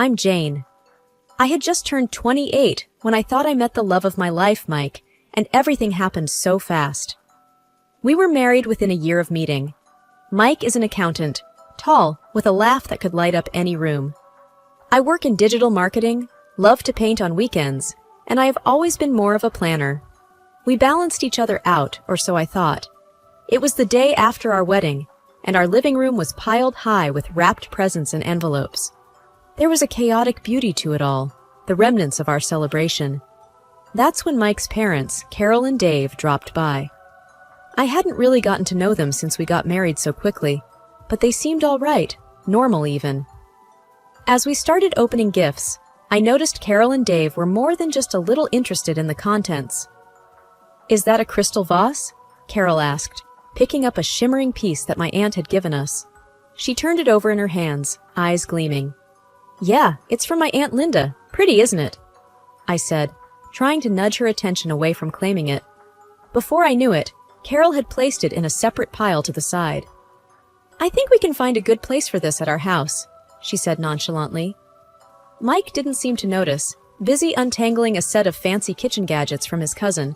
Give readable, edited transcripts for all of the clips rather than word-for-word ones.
I'm Jane. I had just turned 28 when I thought I met the love of my life, Mike, and everything happened so fast. We were married within a year of meeting. Mike is an accountant, tall, with a laugh that could light up any room. I work in digital marketing, love to paint on weekends, and I have always been more of a planner. We balanced each other out, or so I thought. It was the day after our wedding, and our living room was piled high with wrapped presents and envelopes. There was a chaotic beauty to it all, the remnants of our celebration. That's when Mike's parents, Carol and Dave, dropped by. I hadn't really gotten to know them since we got married so quickly, but they seemed all right, normal even. As we started opening gifts, I noticed Carol and Dave were more than just a little interested in the contents. "Is that a crystal vase?" Carol asked, picking up a shimmering piece that my aunt had given us. She turned it over in her hands, eyes gleaming. "Yeah, it's from my Aunt Linda. Pretty, isn't it?" I said, trying to nudge her attention away from claiming it. Before I knew it, Carol had placed it in a separate pile to the side. "I think we can find a good place for this at our house," she said nonchalantly. Mike didn't seem to notice, busy untangling a set of fancy kitchen gadgets from his cousin.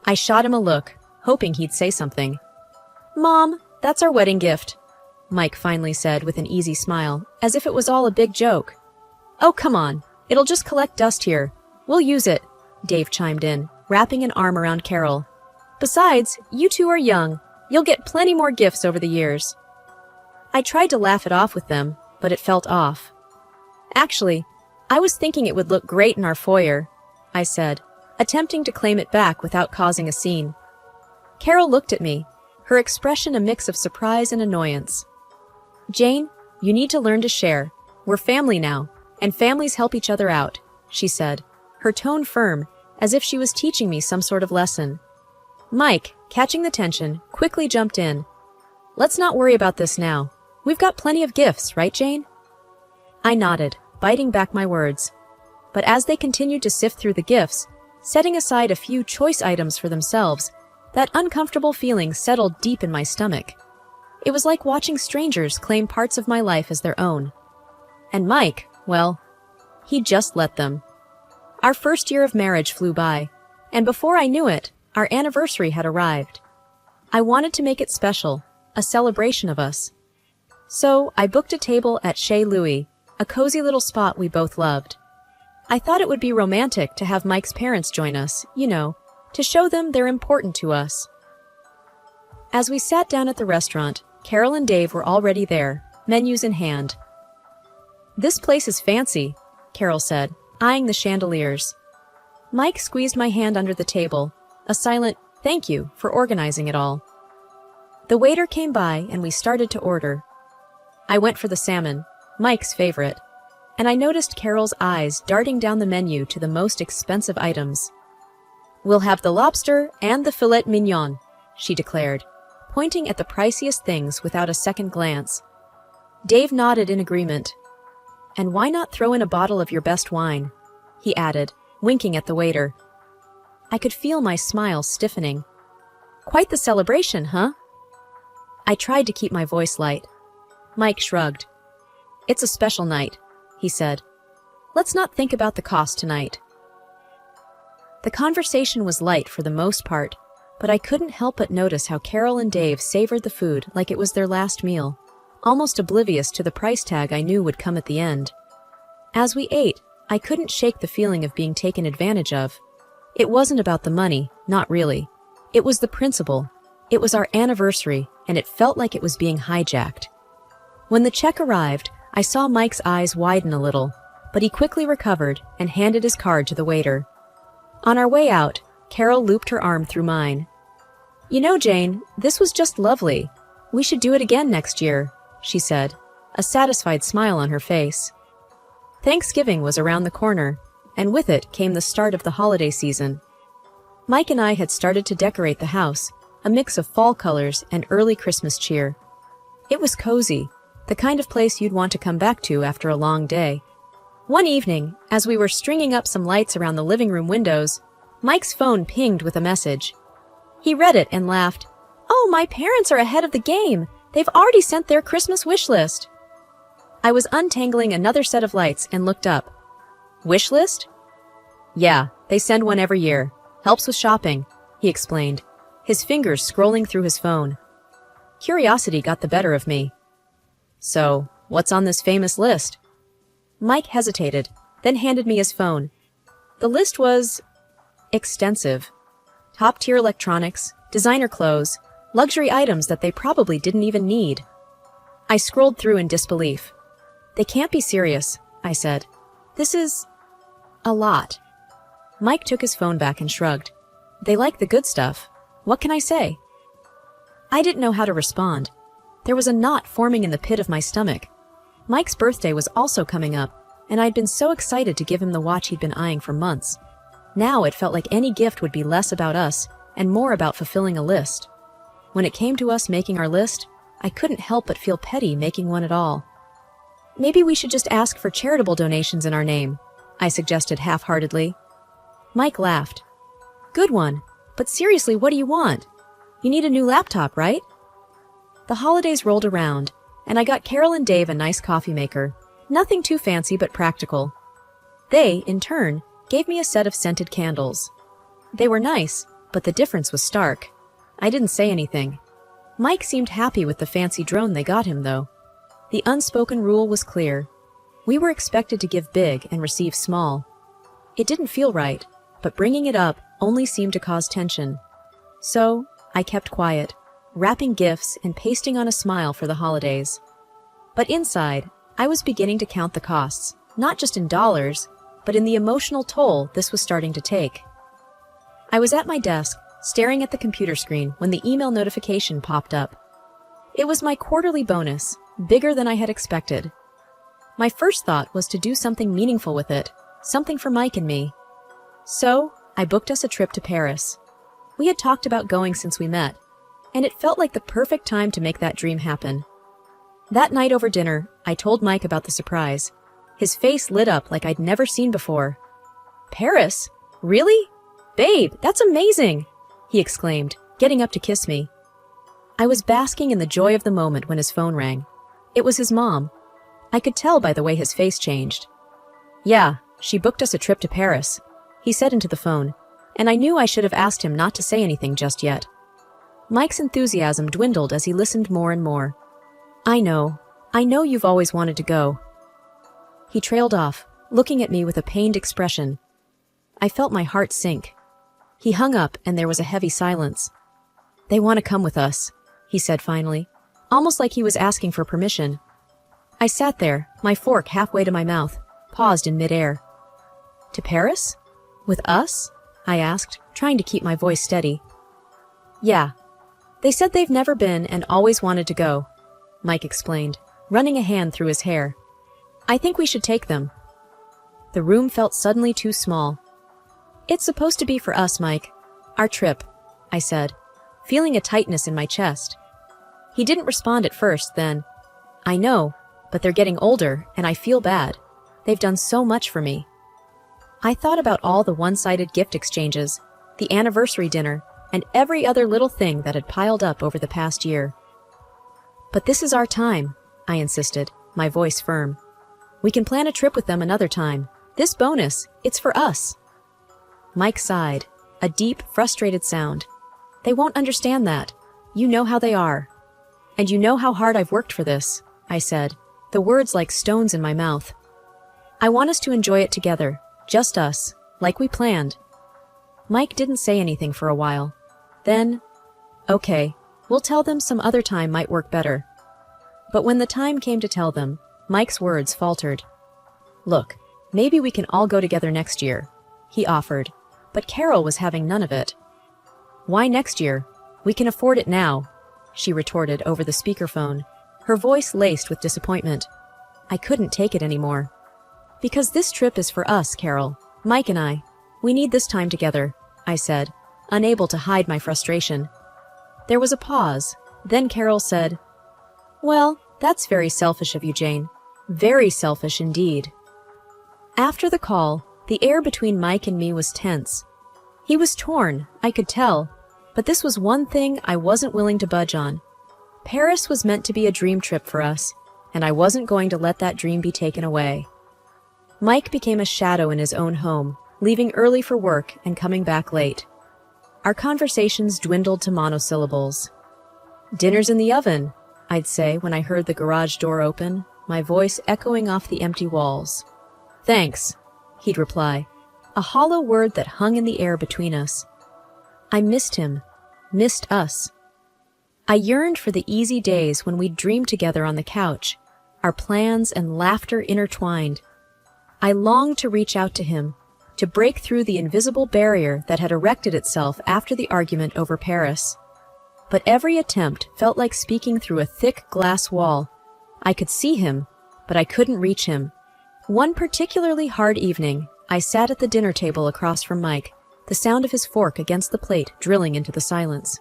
I shot him a look, hoping he'd say something. "Mom, that's our wedding gift," Mike finally said with an easy smile, as if it was all a big joke. "Oh, come on. It'll just collect dust here. We'll use it," Dave chimed in, wrapping an arm around Carol. "Besides, you two are young. You'll get plenty more gifts over the years." I tried to laugh it off with them, but it felt off. "Actually, I was thinking it would look great in our foyer," I said, attempting to claim it back without causing a scene. Carol looked at me, her expression a mix of surprise and annoyance. "Jane, you need to learn to share. We're family now, and families help each other out," she said, her tone firm, as if she was teaching me some sort of lesson. Mike, catching the tension, quickly jumped in. "Let's not worry about this now. We've got plenty of gifts, right, Jane?" I nodded, biting back my words. But as they continued to sift through the gifts, setting aside a few choice items for themselves, that uncomfortable feeling settled deep in my stomach. It was like watching strangers claim parts of my life as their own. And Mike, well, he just let them. Our first year of marriage flew by, and before I knew it, our anniversary had arrived. I wanted to make it special, a celebration of us. So I booked a table at Chez Louis, a cozy little spot we both loved. I thought it would be romantic to have Mike's parents join us, to show them they're important to us. As we sat down at the restaurant, Carol and Dave were already there, menus in hand. "This place is fancy," Carol said, eyeing the chandeliers. Mike squeezed my hand under the table, a silent "thank you" for organizing it all. The waiter came by and we started to order. I went for the salmon, Mike's favorite, and I noticed Carol's eyes darting down the menu to the most expensive items. "We'll have the lobster and the filet mignon," she declared, pointing at the priciest things without a second glance. Dave nodded in agreement. "And why not throw in a bottle of your best wine?" he added, winking at the waiter. I could feel my smile stiffening. "Quite the celebration, huh?" I tried to keep my voice light. Mike shrugged. "It's a special night," he said. "Let's not think about the cost tonight." The conversation was light for the most part, but I couldn't help but notice how Carol and Dave savored the food like it was their last meal, almost oblivious to the price tag I knew would come at the end. As we ate, I couldn't shake the feeling of being taken advantage of. It wasn't about the money, not really. It was the principle. It was our anniversary, and it felt like it was being hijacked. When the check arrived, I saw Mike's eyes widen a little, but he quickly recovered and handed his card to the waiter. On our way out, Carol looped her arm through mine. "You know, Jane, this was just lovely. We should do it again next year," she said, a satisfied smile on her face. Thanksgiving was around the corner, and with it came the start of the holiday season. Mike and I had started to decorate the house, a mix of fall colors and early Christmas cheer. It was cozy, the kind of place you'd want to come back to after a long day. One evening, as we were stringing up some lights around the living room windows, Mike's phone pinged with a message. He read it and laughed. "Oh, my parents are ahead of the game. They've already sent their Christmas wish list." I was untangling another set of lights and looked up. Wish list? Yeah, they send one every year. Helps with shopping, he explained, his fingers scrolling through his phone. Curiosity got the better of me. So, what's on this famous list? Mike hesitated, then handed me his phone. The list was extensive. Top-tier electronics, designer clothes, luxury items that they probably didn't even need. I scrolled through in disbelief. They can't be serious, I said. This is a lot. Mike took his phone back and shrugged. They like the good stuff. What can I say? I didn't know how to respond. There was a knot forming in the pit of my stomach. Mike's birthday was also coming up, and I'd been so excited to give him the watch he'd been eyeing for months. Now it felt like any gift would be less about us and more about fulfilling a list. When it came to us making our list, I couldn't help but feel petty making one at all. Maybe we should just ask for charitable donations in our name, I suggested half-heartedly. Mike laughed. Good one, but seriously, what do you want? You need a new laptop, right? The holidays rolled around, and I got Carol and Dave a nice coffee maker. Nothing too fancy but practical. They, in turn, gave me a set of scented candles. They were nice, but the difference was stark. I didn't say anything. Mike seemed happy with the fancy drone they got him, though. The unspoken rule was clear. We were expected to give big and receive small. It didn't feel right, but bringing it up only seemed to cause tension. So, I kept quiet, wrapping gifts and pasting on a smile for the holidays. But inside, I was beginning to count the costs, not just in dollars, but in the emotional toll this was starting to take. I was at my desk, staring at the computer screen when the email notification popped up. It was my quarterly bonus, bigger than I had expected. My first thought was to do something meaningful with it, something for Mike and me. So, I booked us a trip to Paris. We had talked about going since we met, and it felt like the perfect time to make that dream happen. That night over dinner, I told Mike about the surprise. His face lit up like I'd never seen before. Paris? Really? Babe, that's amazing! He exclaimed, getting up to kiss me. I was basking in the joy of the moment when his phone rang. It was his mom. I could tell by the way his face changed. Yeah, she booked us a trip to Paris, he said into the phone, and I knew I should have asked him not to say anything just yet. Mike's enthusiasm dwindled as he listened more and more. I know you've always wanted to go. He trailed off, looking at me with a pained expression. I felt my heart sink. He hung up and there was a heavy silence. They want to come with us, he said finally, almost like he was asking for permission. I sat there, my fork halfway to my mouth, paused in midair. To Paris? With us? I asked, trying to keep my voice steady. Yeah. They said they've never been and always wanted to go, Mike explained, running a hand through his hair. I think we should take them. The room felt suddenly too small. It's supposed to be for us, Mike. Our trip, I said, feeling a tightness in my chest. He didn't respond at first, then. I know, but they're getting older, and I feel bad. They've done so much for me. I thought about all the one-sided gift exchanges, the anniversary dinner, and every other little thing that had piled up over the past year. But this is our time, I insisted, my voice firm. We can plan a trip with them another time. This bonus, it's for us. Mike sighed, a deep, frustrated sound. They won't understand that. You know how they are. And you know how hard I've worked for this, I said, the words like stones in my mouth. I want us to enjoy it together, just us, like we planned. Mike didn't say anything for a while. Then, okay, we'll tell them some other time might work better. But when the time came to tell them, Mike's words faltered. Look, maybe we can all go together next year, he offered, but Carol was having none of it. Why next year? We can afford it now, she retorted over the speakerphone, her voice laced with disappointment. I couldn't take it anymore. Because this trip is for us, Carol, Mike and I. We need this time together, I said, unable to hide my frustration. There was a pause, then Carol said, Well, that's very selfish of you, Jane. Very selfish indeed. After the call, the air between Mike and me was tense. He was torn, I could tell, but this was one thing I wasn't willing to budge on. Paris was meant to be a dream trip for us, and I wasn't going to let that dream be taken away. Mike became a shadow in his own home, leaving early for work and coming back late. Our conversations dwindled to monosyllables. "Dinner's in the oven," I'd say when I heard the garage door open, my voice echoing off the empty walls. "Thanks," he'd reply, a hollow word that hung in the air between us. I missed him, missed us. I yearned for the easy days when we'd dream together on the couch, our plans and laughter intertwined. I longed to reach out to him, to break through the invisible barrier that had erected itself after the argument over Paris. But every attempt felt like speaking through a thick glass wall. I could see him, but I couldn't reach him. One particularly hard evening, I sat at the dinner table across from Mike, the sound of his fork against the plate drilling into the silence.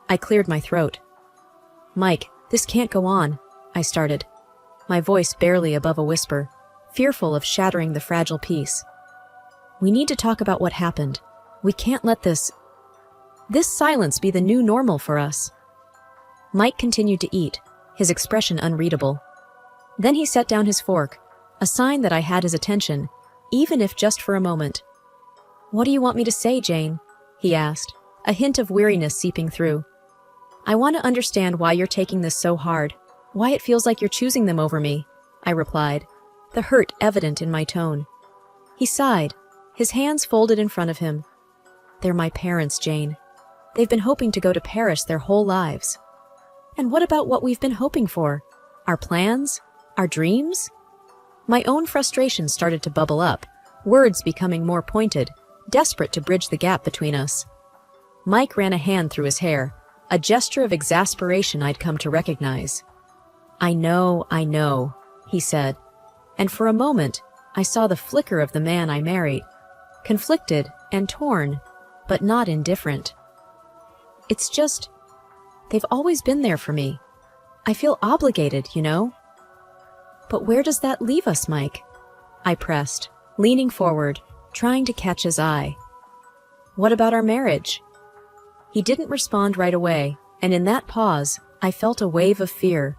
I cleared my throat. "Mike, this can't go on," I started, my voice barely above a whisper, fearful of shattering the fragile peace. "We need to talk about what happened. We can't let this silence be the new normal for us." Mike continued to eat, his expression unreadable. Then he set down his fork, a sign that I had his attention, even if just for a moment. "What do you want me to say, Jane?" he asked, a hint of weariness seeping through. "I want to understand why you're taking this so hard, why it feels like you're choosing them over me," I replied, the hurt evident in my tone. He sighed, his hands folded in front of him. "They're my parents, Jane. They've been hoping to go to Paris their whole lives." "And what about what we've been hoping for? Our plans? Our dreams?" My own frustration started to bubble up, words becoming more pointed, desperate to bridge the gap between us. Mike ran a hand through his hair, a gesture of exasperation I'd come to recognize. I know," he said, and for a moment, I saw the flicker of the man I married, conflicted and torn, but not indifferent. "It's just, they've always been there for me. I feel obligated, you know." "But where does that leave us, Mike?" I pressed, leaning forward, trying to catch his eye. "What about our marriage?" He didn't respond right away, and in that pause, I felt a wave of fear.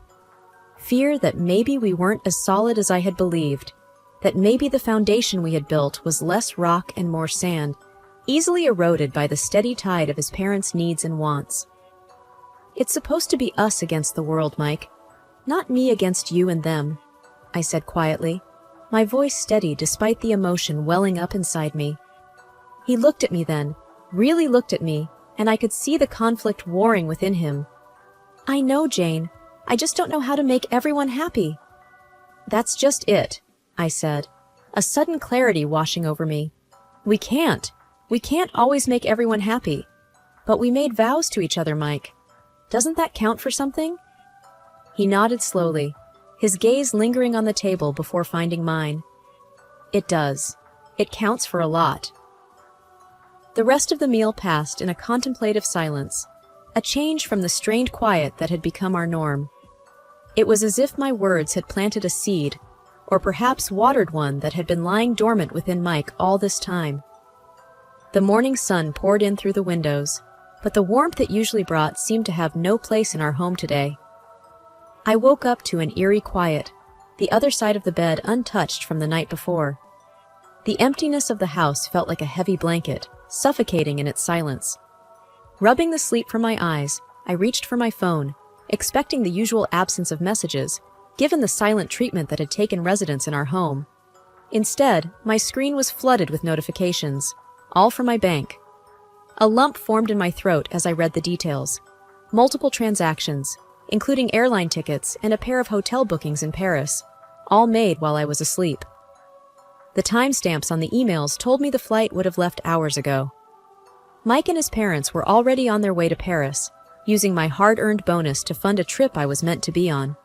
Fear that maybe we weren't as solid as I had believed, that maybe the foundation we had built was less rock and more sand, easily eroded by the steady tide of his parents' needs and wants. "It's supposed to be us against the world, Mike, not me against you and them," I said quietly, my voice steady despite the emotion welling up inside me. He looked at me then, really looked at me, and I could see the conflict warring within him. "I know, Jane. I just don't know how to make everyone happy." "That's just it," I said, a sudden clarity washing over me. We can't always make everyone happy. But we made vows to each other, Mike. Doesn't that count for something?" He nodded slowly, his gaze lingering on the table before finding mine. "It does. It counts for a lot." The rest of the meal passed in a contemplative silence, a change from the strained quiet that had become our norm. It was as if my words had planted a seed, or perhaps watered one that had been lying dormant within Mike all this time. The morning sun poured in through the windows, but the warmth it usually brought seemed to have no place in our home today. I woke up to an eerie quiet, the other side of the bed untouched from the night before. The emptiness of the house felt like a heavy blanket, suffocating in its silence. Rubbing the sleep from my eyes, I reached for my phone, expecting the usual absence of messages, given the silent treatment that had taken residence in our home. Instead, my screen was flooded with notifications, all from my bank. A lump formed in my throat as I read the details. Multiple transactions, including airline tickets and a pair of hotel bookings in Paris, all made while I was asleep. The timestamps on the emails told me the flight would have left hours ago. Mike and his parents were already on their way to Paris, using my hard-earned bonus to fund a trip I was meant to be on.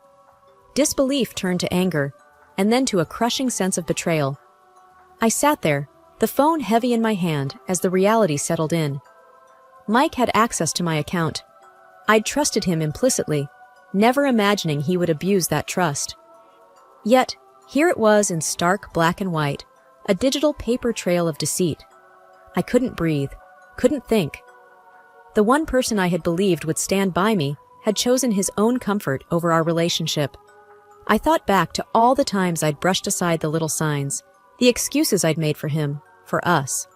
Disbelief turned to anger, and then to a crushing sense of betrayal. I sat there, the phone heavy in my hand as the reality settled in. Mike had access to my account. I'd trusted him implicitly, never imagining he would abuse that trust. Yet, here it was in stark black and white, a digital paper trail of deceit. I couldn't breathe, couldn't think. The one person I had believed would stand by me had chosen his own comfort over our relationship. I thought back to all the times I'd brushed aside the little signs, the excuses I'd made for him, for us.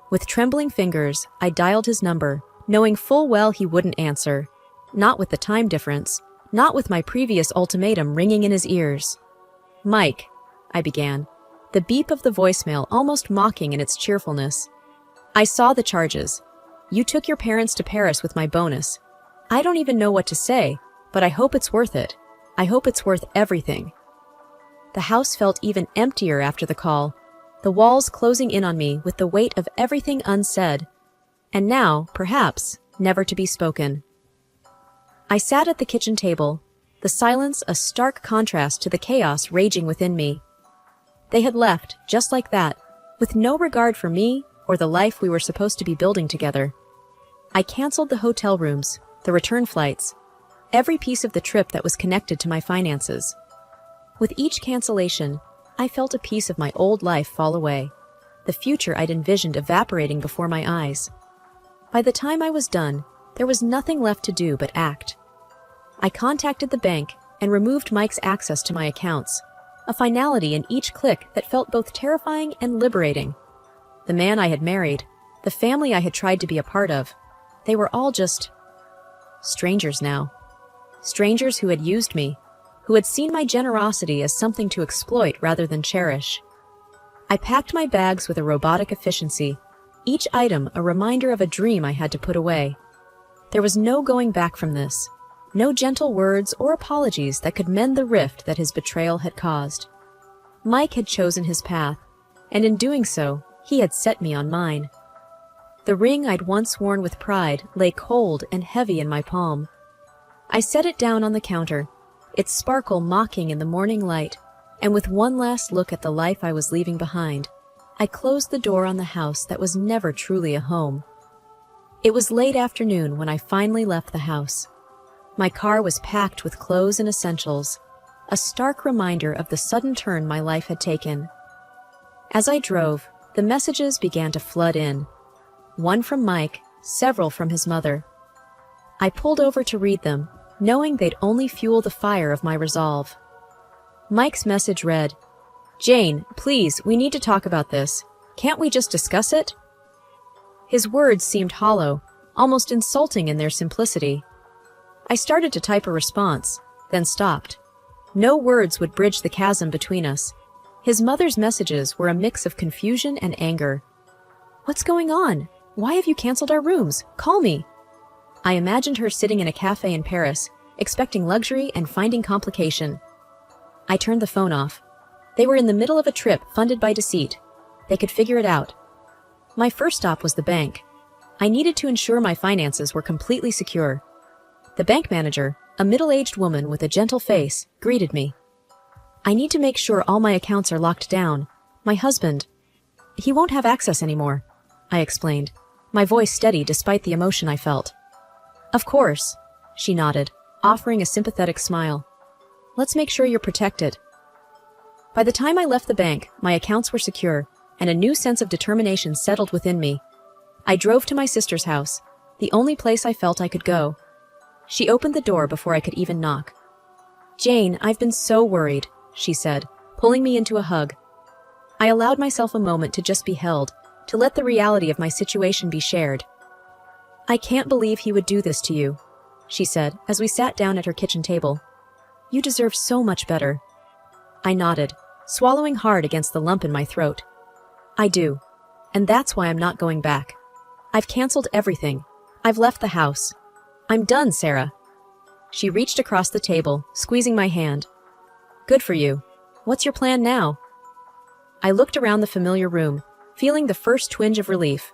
With trembling fingers, I dialed his number, knowing full well he wouldn't answer. Not with the time difference, not with my previous ultimatum ringing in his ears. "Mike," I began, the beep of the voicemail almost mocking in its cheerfulness. "I saw the charges. You took your parents to Paris with my bonus. I don't even know what to say, but I hope it's worth it. I hope it's worth everything." The house felt even emptier after the call, the walls closing in on me with the weight of everything unsaid, and now, perhaps, never to be spoken. I sat at the kitchen table, the silence a stark contrast to the chaos raging within me. They had left, just like that, with no regard for me or the life we were supposed to be building together. I canceled the hotel rooms, the return flights, every piece of the trip that was connected to my finances. With each cancellation, I felt a piece of my old life fall away, the future I'd envisioned evaporating before my eyes. By the time I was done, there was nothing left to do but act. I contacted the bank and removed Mike's access to my accounts, a finality in each click that felt both terrifying and liberating. The man I had married, the family I had tried to be a part of, they were all just strangers now. Strangers who had used me, who had seen my generosity as something to exploit rather than cherish. I packed my bags with a robotic efficiency, each item a reminder of a dream I had to put away. There was no going back from this, no gentle words or apologies that could mend the rift that his betrayal had caused. Mike had chosen his path, and in doing so, he had set me on mine. The ring I'd once worn with pride lay cold and heavy in my palm. I set it down on the counter, its sparkle mocking in the morning light, and with one last look at the life I was leaving behind, I closed the door on the house that was never truly a home. It was late afternoon when I finally left the house. My car was packed with clothes and essentials, a stark reminder of the sudden turn my life had taken. As I drove, the messages began to flood in. One from Mike, several from his mother. I pulled over to read them, knowing they'd only fuel the fire of my resolve. Mike's message read, "Jane, please, we need to talk about this. Can't we just discuss it?" His words seemed hollow, almost insulting in their simplicity. I started to type a response, then stopped. No words would bridge the chasm between us. His mother's messages were a mix of confusion and anger. "What's going on? Why have you canceled our rooms? Call me." I imagined her sitting in a cafe in Paris, expecting luxury and finding complication. I turned the phone off. They were in the middle of a trip funded by deceit. They could figure it out. My first stop was the bank. I needed to ensure my finances were completely secure. The bank manager, a middle-aged woman with a gentle face, greeted me. "I need to make sure all my accounts are locked down. My husband, he won't have access anymore," I explained, my voice steady despite the emotion I felt. "Of course," she nodded, offering a sympathetic smile. "Let's make sure you're protected." By the time I left the bank, my accounts were secure, and a new sense of determination settled within me. I drove to my sister's house, the only place I felt I could go. She opened the door before I could even knock. "Jane, I've been so worried," she said, pulling me into a hug. I allowed myself a moment to just be held, to let the reality of my situation be shared. "I can't believe he would do this to you," she said as we sat down at her kitchen table. "You deserve so much better." I nodded, swallowing hard against the lump in my throat. "I do. And that's why I'm not going back. I've canceled everything. I've left the house. I'm done, Sarah." She reached across the table, squeezing my hand. "Good for you. What's your plan now?" I looked around the familiar room, feeling the first twinge of relief.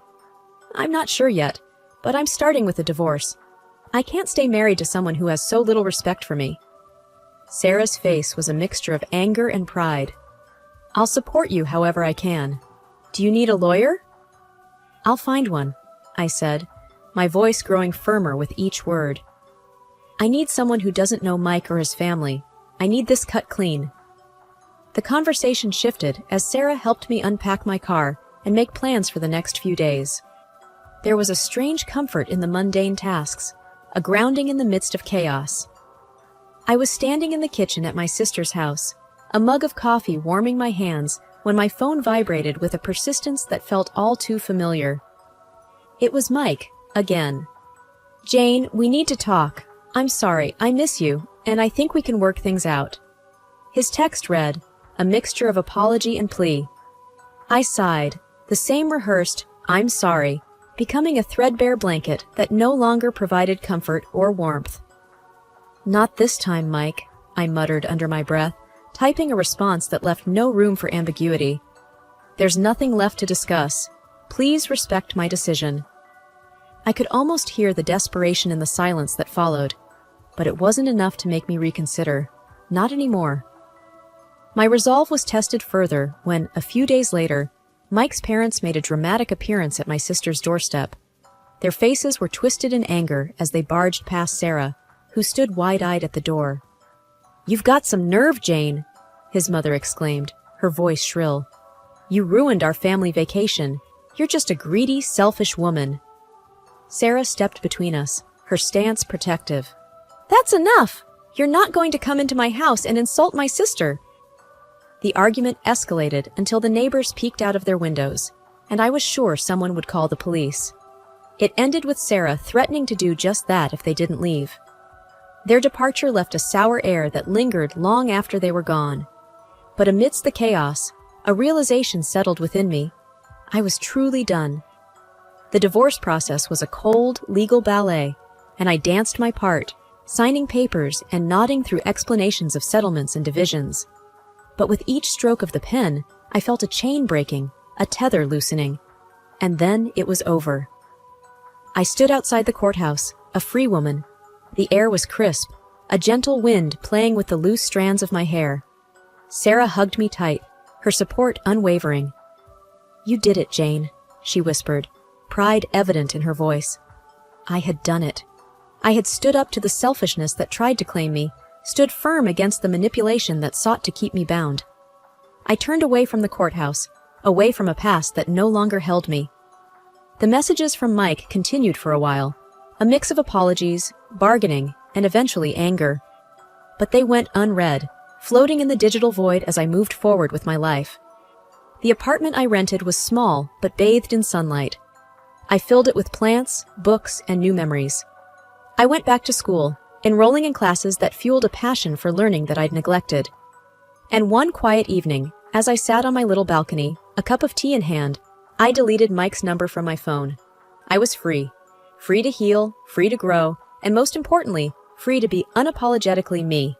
"I'm not sure yet, but I'm starting with a divorce. I can't stay married to someone who has so little respect for me." Sarah's face was a mixture of anger and pride. "I'll support you however I can. Do you need a lawyer?" "I'll find one," I said, my voice growing firmer with each word. "I need someone who doesn't know Mike or his family. I need this cut clean." The conversation shifted as Sarah helped me unpack my car and make plans for the next few days. There was a strange comfort in the mundane tasks, a grounding in the midst of chaos. I was standing in the kitchen at my sister's house, a mug of coffee warming my hands, when my phone vibrated with a persistence that felt all too familiar. It was Mike, again. "Jane, we need to talk. I'm sorry, I miss you, and I think we can work things out." His text read, a mixture of apology and plea. I sighed, the same rehearsed, "I'm sorry," becoming a threadbare blanket that no longer provided comfort or warmth. "Not this time, Mike," I muttered under my breath, typing a response that left no room for ambiguity. "There's nothing left to discuss. Please respect my decision." I could almost hear the desperation in the silence that followed, but it wasn't enough to make me reconsider. Not anymore. My resolve was tested further when, a few days later, Mike's parents made a dramatic appearance at my sister's doorstep. Their faces were twisted in anger as they barged past Sarah, who stood wide-eyed at the door. "You've got some nerve, Jane," his mother exclaimed, her voice shrill. "You ruined our family vacation. You're just a greedy, selfish woman." Sarah stepped between us, her stance protective. "That's enough! You're not going to come into my house and insult my sister." The argument escalated until the neighbors peeked out of their windows, and I was sure someone would call the police. It ended with Sarah threatening to do just that if they didn't leave. Their departure left a sour air that lingered long after they were gone. But amidst the chaos, a realization settled within me. I was truly done. The divorce process was a cold, legal ballet, and I danced my part, signing papers and nodding through explanations of settlements and divisions. But with each stroke of the pen, I felt a chain breaking, a tether loosening. And then it was over. I stood outside the courthouse, a free woman. The air was crisp, a gentle wind playing with the loose strands of my hair. Sarah hugged me tight, her support unwavering. "You did it, Jane," she whispered, pride evident in her voice. I had done it. I had stood up to the selfishness that tried to claim me, stood firm against the manipulation that sought to keep me bound. I turned away from the courthouse, away from a past that no longer held me. The messages from Mike continued for a while, a mix of apologies, bargaining, and eventually anger. But they went unread, floating in the digital void as I moved forward with my life. The apartment I rented was small, but bathed in sunlight. I filled it with plants, books, and new memories. I went back to school, enrolling in classes that fueled a passion for learning that I'd neglected. And one quiet evening, as I sat on my little balcony, a cup of tea in hand, I deleted Mike's number from my phone. I was free. Free to heal, free to grow, and most importantly, free to be unapologetically me.